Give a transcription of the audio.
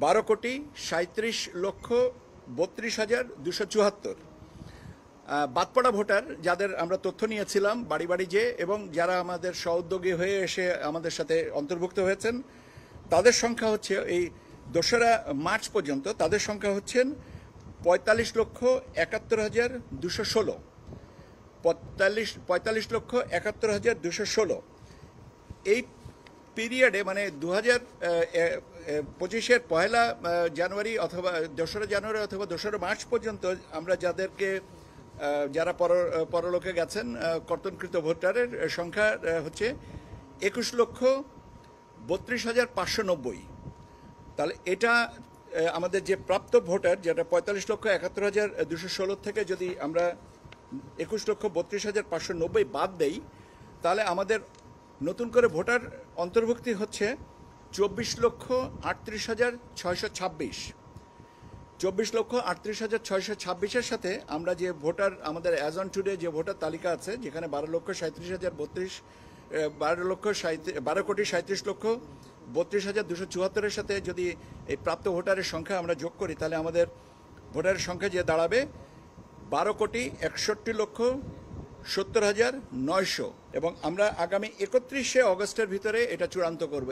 12,37,32,74 বাদপড়া voter যাদের আমরা তথ্য নিয়েছিলাম বাড়ি বাড়ি যে, এবং যারা আমাদের সহোদ্যোগী হয়ে এসে আমাদের সাথে অন্তর্ভুক্ত হয়েছেন, তাদের সংখ্যা হচ্ছে এই 2রা মার্চ পর্যন্ত তাদের সংখ্যা হচ্ছেন 45,71,216। 45,71,216 এই পিরিয়ডে, মানে 2025-এর 1 জানুয়ারি অথবা 2রা জানুয়ারি অথবা 2রা মার্চ পর্যন্ত আমরা যারা পরলোকে গেছেন কর্তনকৃত ভোটারের সংখ্যা হচ্ছে 21,32,590। তাহলে এটা আমাদের যে প্রাপ্ত ভোটার, যেটা 45,71,216 থেকে যদি আমরা 21,32,590 বাদ দেই, তাহলে আমাদের নতুন করে ভোটার অন্তর্ভুক্তি হচ্ছে 24,38,626। 24,38,626-এর সাথে আমরা যে ভোটার আমাদের অ্যাজ অন টুডে যে ভোটার তালিকা আছে, যেখানে 12,37,32,74,এর সাথে যদি এই প্রাপ্ত ভোটারের সংখ্যা আমরা যোগ করি, তাহলে আমাদের ভোটারের সংখ্যা যে দাঁড়াবে 12,61,70,900। এবং আমরা আগামী 31শে অগস্টের ভিতরে এটা চূড়ান্ত করব।